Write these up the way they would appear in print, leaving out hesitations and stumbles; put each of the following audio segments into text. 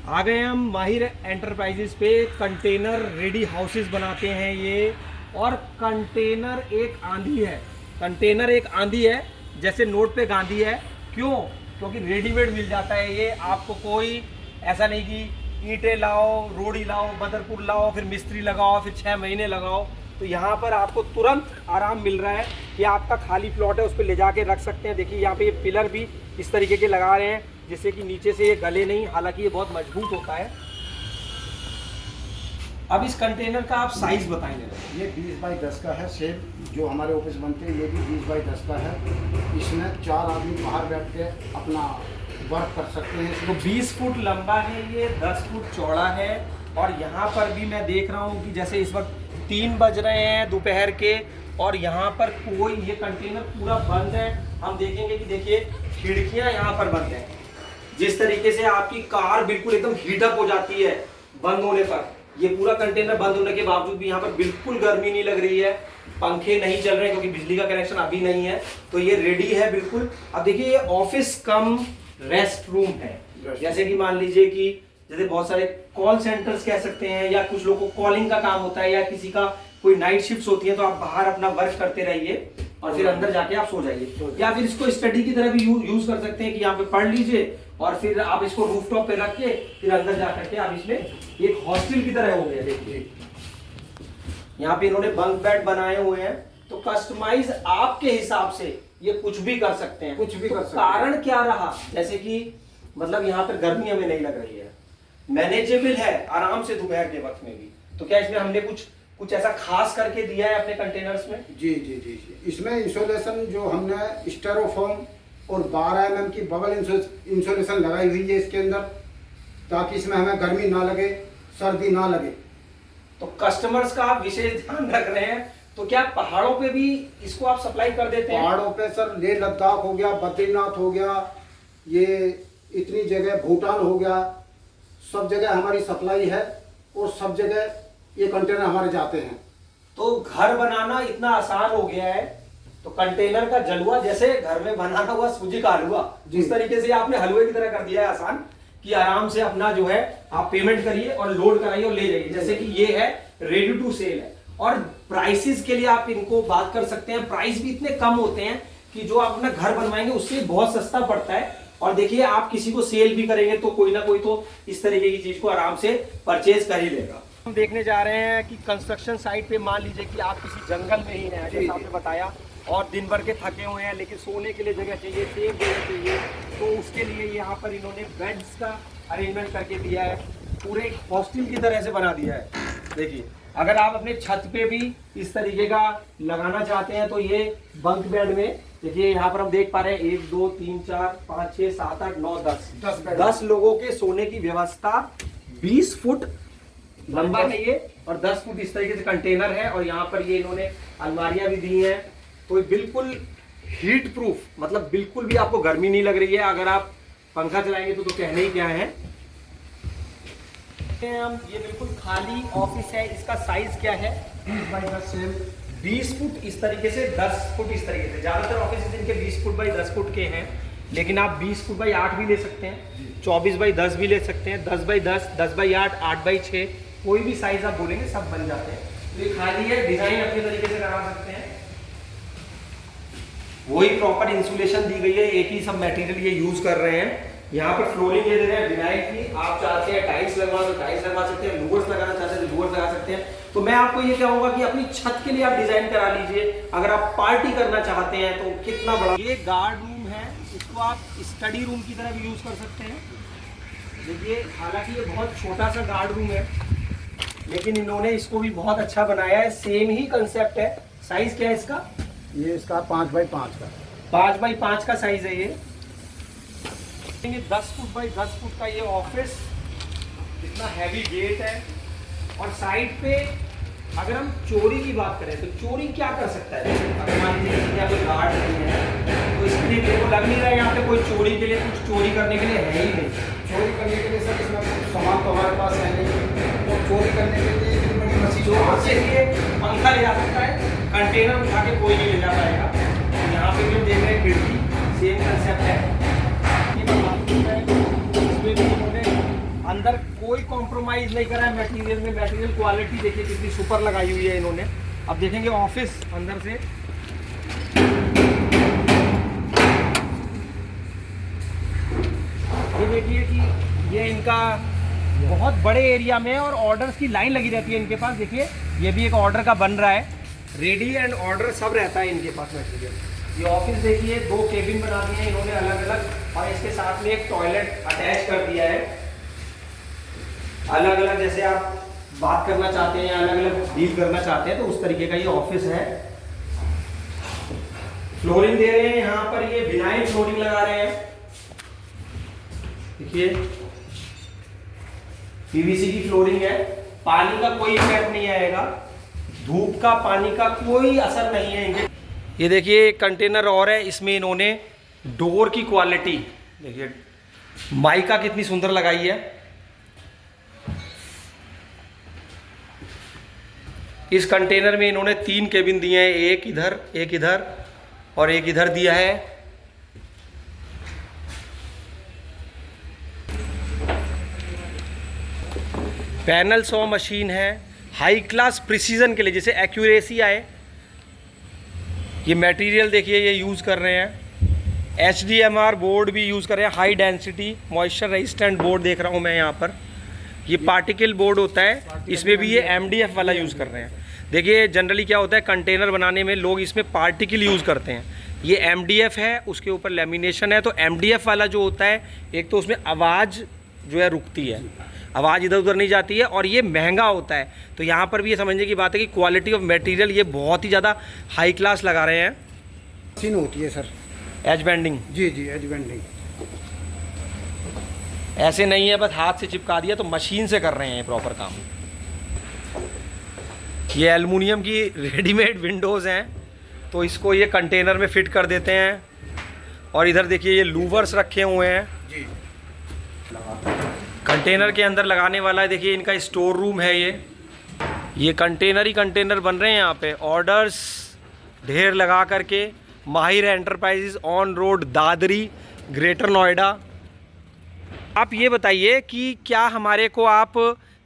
आ गए हम माहिर एंटरप्राइजेस पे। कंटेनर रेडी हाउसेस बनाते हैं ये। और कंटेनर एक आंधी है, कंटेनर एक आंधी है, जैसे नोट पे गांधी है। क्यों? क्योंकि रेडीमेड मिल जाता है ये। आपको कोई ऐसा नहीं कि ईंटें लाओ, रोड़ी लाओ, बदरपुर लाओ, फिर मिस्त्री लगाओ, फिर 6 महीने लगाओ। तो यहाँ पर आपको तुरंत आराम मिल रहा है कि आपका खाली प्लॉट है, उस पर ले जाके रख सकते हैं। देखिए यहाँ पे ये पिलर भी इस तरीके के लगा रहे हैं जिससे कि नीचे से ये गले नहीं, हालांकि ये बहुत मजबूत होता है। अब इस कंटेनर का आप साइज बताएंगे। ये 20 बाई 10 का है। सेम जो हमारे ऑफिस बनते हैं ये भी 20 बाई 10 का है। इसमें 4 आदमी बाहर बैठ के अपना वर्क कर सकते हैं। तो 20 फुट लंबा है ये, 10 फुट चौड़ा है। और यहाँ पर भी मैं देख रहा हूँ कि जैसे इस वक्त 3 बज रहे हैं दोपहर के, और यहाँ पर कोई, ये कंटेनर पूरा बंद है। हम देखेंगे कि देखिए खिड़कियाँ यहाँ पर बंद हैं। जिस तरीके से आपकी कार बिल्कुल एकदम हीटअप हो जाती है बंद होने पर, ये पूरा कंटेनर बंद होने के बावजूद भी यहाँ पर बिल्कुल गर्मी नहीं लग रही है। पंखे नहीं चल रहे हैं क्योंकि बिजली का कनेक्शन अभी नहीं है। तो ये रेडी है बिल्कुल। अब देखिए ये ऑफिस कम रेस्ट रूम है। जैसे कि मान लीजिए कि जैसे बहुत सारे कॉल सेंटर्स कह सकते हैं, या कुछ लोगों को कॉलिंग का काम होता है, या किसी का कोई नाइट शिफ्ट होती है, तो आप बाहर अपना वर्क करते रहिए और फिर अंदर जाके आप सो जाइए। या फिर इसको स्टडी की तरह भी यूज कर सकते हैं कि यहाँ पे पढ़ लीजिए और फिर आप इसको रूफटॉप पे रख के फिर अंदर जा करके आप इसमें एक हॉस्टल की तरह हो गया। देखिए यहाँ पे इन्होंने बंक बेड बनाए हुए हैं। तो कस्टमाइज आपके हिसाब से ये कुछ भी कर सकते हैं, कुछ भी कर सकते हैं। कारण क्या रहा, जैसे कि मतलब यहाँ पर गर्मी हमें नहीं लग रही है, मैनेजेबल है आराम से दोपहर के वक्त में भी। तो क्या इसमें हमने कुछ ऐसा खास करके दिया है अपने कंटेनर्स में? जी जी जी जी। इसमें इंसुलेशन जो हमने स्टेरोफोम और 12 mm की बबल इंसुलेशन लगाई हुई है इसके अंदर, ताकि इसमें हमें गर्मी ना लगे, सर्दी ना लगे। तो कस्टमर्स का आप विशेष ध्यान रख रहे हैं। तो क्या पहाड़ों पे भी इसको आप सप्लाई कर देते हैं? पहाड़ों पे सर लेह लद्दाख हो गया, बद्रीनाथ हो गया, ये इतनी जगह भूटान हो गया, सब जगह हमारी सप्लाई है और सब जगह ये कंटेनर हमारे जाते हैं। तो घर बनाना इतना आसान हो गया है, तो कंटेनर का जलवा जैसे घर में बनाना हुआ सूजी का हलवा, जिस तरीके से आपने हलवे की तरह कर दिया है आसान, कि आराम से अपना जो है आप पेमेंट करिए और लोड कराइए और ले जाइए। जैसे कि ये है रेडी टू सेल है। और प्राइसेस के लिए आप इनको बात कर सकते हैं। प्राइस भी इतने कम होते हैं कि जो आप अपना घर बनवाएंगे उससे बहुत सस्ता पड़ता है। और देखिए आप किसी को सेल भी करेंगे तो कोई ना कोई तो इस तरीके की चीज को आराम से परचेज कर ही लेगा। हम देखने जा रहे हैं कि कंस्ट्रक्शन साइट पे मान लीजिए कि आप किसी जंगल में ही हैं, जैसे आपने बताया, और दिन भर के थके हुए हैं, लेकिन सोने के लिए जगह चाहिए, सेफ जगह चाहिए। तो उसके लिए यहाँ पर इन्होंने बेड्स का अरेंजमेंट करके दिया है, पूरे हॉस्टल की तरह से बना दिया है। देखिए अगर आप अपने छत पे भी इस तरीके का लगाना चाहते हैं तो ये बंक बेड में, देखिए यहाँ पर हम देख पा रहे हैं 1 2 3 4 5 6 7 8 9 10 लोगों के सोने की व्यवस्था। 20 फुट लंबा है ये और 10 फुट इस तरीके से कंटेनर है। और यहाँ पर ये इन्होंने अलमारियां भी दी हैं। तो बिल्कुल हीट प्रूफ, मतलब बिल्कुल भी आपको गर्मी नहीं लग रही है। अगर आप पंखा चलाएंगे तो कहने ही क्या है। हम ये बिल्कुल खाली ऑफिस है। इसका साइज क्या है? 20 बाई 10 सेम 20 फुट इस तरीके से, 10 फुट इस तरीके से। ज्यादातर ऑफिस इनके 20 फुट बाई 10 फुट के हैं, लेकिन आप 20 फुट बाई 8 भी ले सकते हैं, 24 बाई 10 भी ले सकते हैं, 10 बाई 10, 10 बाई 8, 8 बाई 6, कोई भी साइज आप बोलेंगे सब बन जाते हैं। तो ये खाली है, डिजाइन अपने तरीके से करा सकते हैं। वही प्रॉपर इंसुलेशन दी गई है, एक ही सब मटेरियल ये यूज कर रहे हैं। यहाँ पर फ्लोरिंग ये दे रहे हैं विनाइल की। आप चाहते हैं टाइल्स लगवा तो टाइल्स लगवा सकते हैं, लूवर्स लगाना चाहते हैं तो लूवर्स लगा सकते हैं। तो मैं आपको ये कहूंगा कि अपनी छत के लिए आप डिजाइन करा लीजिए। अगर आप पार्टी करना चाहते हैं तो कितना बड़ा ये गार्ड रूम है, इसको आप स्टडी रूम की तरह भी यूज कर सकते हैं। देखिए हालांकि ये बहुत छोटा सा गार्ड रूम है, लेकिन इन्होंने इसको भी बहुत अच्छा बनाया है। सेम ही कंसेप्ट है। साइज क्या है इसका? ये इसका 5 बाई 5 का 5 बाई 5 का साइज है ये। 10 फुट बाई 10 फुट का ये ऑफिस, इतना हैवी गेट है। और साइड पे अगर हम चोरी की बात करें तो चोरी क्या कर सकता है? अगर मान लीजिए किसी का कोई गार्ड नहीं है तो इसके लिए मेरे को लग नहीं रहा है यहाँ पे कोई चोरी के लिए, कुछ चोरी करने के लिए है ही नहीं। चोरी करने के लिए सर इसमें कुछ सामान तो हमारे पास है नहीं, और चोरी करने के लिए इतनी बड़ी मशीन चोर से लिए पंखा ले जा सकता है, कंटेनर उठा के कोई नहीं ले जा पाएगा। यहाँ पे भी हम देख रहे हैं खिड़की, सेम कंसेप्ट है। इसमें भी इन्होंने अंदर कोई कॉम्प्रोमाइज नहीं करा है मटेरियल में। मटेरियल क्वालिटी देखिए कितनी सुपर लगाई हुई है इन्होंने। अब देखेंगे ऑफिस अंदर से। ये देखिए कि ये इनका बहुत बड़े एरिया में और ऑर्डर्स की लाइन लगी रहती है इनके पास। देखिए ये भी एक ऑर्डर का बन रहा है, रेडी एंड ऑर्डर सब रहता है इनके पास मटेरियल। ये ऑफिस देखिए 2 केबिन बना दिए हैं इन्होंने अलग अलग, और इसके साथ में एक टॉयलेट अटैच कर दिया है। अलग अलग जैसे आप बात करना चाहते हैं, अलग अलग डील करना चाहते हैं, तो उस तरीके का ये ऑफिस है। फ्लोरिंग दे रहे हैं यहाँ पर, ये विनाइल फ्लोरिंग लगा रहे हैं। देखिए पीवीसी की फ्लोरिंग है, पानी का कोई इफेक्ट नहीं आएगा, धूप का पानी का कोई असर नहीं है इनके। ये देखिए कंटेनर और है, इसमें इन्होंने डोर की क्वालिटी देखिए, माइका कितनी सुंदर लगाई है। इस कंटेनर में इन्होंने 3 केबिन दिए हैं, एक इधर और एक इधर दिया है। पैनल 100 मशीन है, हाई क्लास प्रिसीजन के लिए, जैसे एक्यूरेसी आए। ये मटेरियल देखिए ये यूज़ कर रहे हैं, HDMR बोर्ड भी यूज़ कर रहे हैं, high density moisture resistant board देख रहा हूँ मैं यहाँ पर। ये पार्टिकल बोर्ड होता है, इसमें भी ये MDF वाला यूज़ कर रहे हैं। देखिए जनरली क्या होता है कंटेनर बनाने में लोग इसमें पार्टिकल यूज़ करते हैं, ये MDF है, उसके ऊपर लेमिनेशन है। तो MDF वाला जो होता है, एक तो उसमें आवाज़ जो है रुकती है, आवाज़ इधर उधर नहीं जाती है, और ये महंगा होता है। तो यहाँ पर भी ये समझने की बात है कि क्वालिटी ऑफ मटेरियल ये बहुत ही ज़्यादा हाई क्लास लगा रहे हैं। मशीन होती है सर, एज बेंडिंग। जी एज बेंडिंग। ऐसे नहीं है बस हाथ से चिपका दिया, तो मशीन से कर रहे हैं प्रॉपर काम। ये एल्युमिनियम की रेडीमेड विंडोज़ हैं, तो इसको ये कंटेनर में फिट कर देते हैं। और इधर देखिए ये लूवर्स रखे हुए हैं जी, कंटेनर के अंदर लगाने वाला है। देखिए इनका स्टोर रूम है, ये कंटेनर ही कंटेनर बन रहे हैं यहाँ पे। ऑर्डर्स ढेर लगा करके, माहिर enterprises, on road, Dadri, greater Noida. आप ये बताइए कि क्या हमारे को आप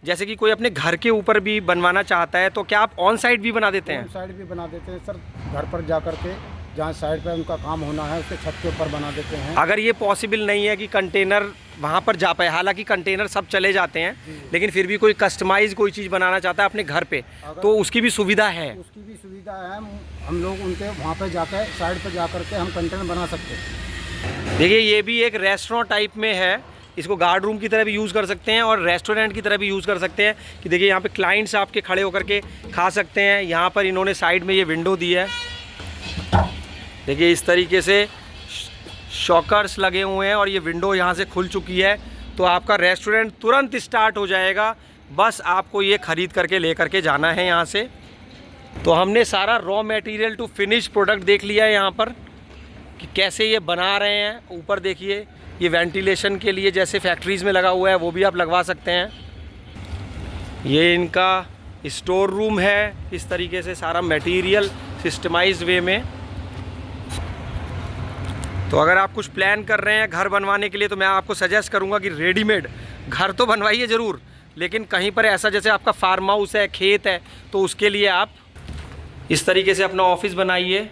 जैसे कि कोई अपने घर के ऊपर भी बनवाना चाहता है, तो क्या आप ऑन साइड भी बना देते हैं? ऑन साइड भी बना देते हैं सर, घर पर जा कर के जहाँ साइड पे उनका काम होना है उसके छत के ऊपर बना देते हैं। अगर ये पॉसिबल नहीं है कि कंटेनर वहाँ पर जा पाए, हालांकि कंटेनर सब चले जाते हैं, लेकिन फिर भी कोई कस्टमाइज कोई चीज़ बनाना चाहता है अपने घर पे, तो उसकी भी सुविधा है? उसकी भी सुविधा है, हम लोग उनके वहाँ पे जाकर साइड पे जा कर के हम कंटेनर बना सकते हैं। देखिए ये भी एक रेस्टोरेंट टाइप में है, इसको गार्ड रूम की तरह भी यूज़ कर सकते हैं और रेस्टोरेंट की तरह भी यूज़ कर सकते हैं। कि देखिए यहाँ पे क्लाइंट्स आपके खड़े होकर के खा सकते हैं। यहाँ पर इन्होंने साइड में ये विंडो दी है, देखिए इस तरीके से शॉकर्स लगे हुए हैं और ये विंडो यहाँ से खुल चुकी है, तो आपका रेस्टोरेंट तुरंत स्टार्ट हो जाएगा। बस आपको ये ख़रीद करके ले करके जाना है यहाँ से। तो हमने सारा raw material to finish product देख लिया है यहाँ पर कि कैसे ये बना रहे हैं। ऊपर देखिए ये वेंटिलेशन के लिए जैसे फैक्ट्रीज़ में लगा हुआ है वो भी आप लगवा सकते हैं। ये इनका स्टोर रूम है, इस तरीके से सारा मटेरियल सिस्टमाइज्ड वे में। तो अगर आप कुछ प्लान कर रहे हैं घर बनवाने के लिए, तो मैं आपको सजेस्ट करूंगा कि रेडीमेड घर तो बनवाइए ज़रूर, लेकिन कहीं पर ऐसा जैसे आपका फार्म हाउस है, खेत है, तो उसके लिए आप इस तरीके से अपना ऑफिस बनाइए।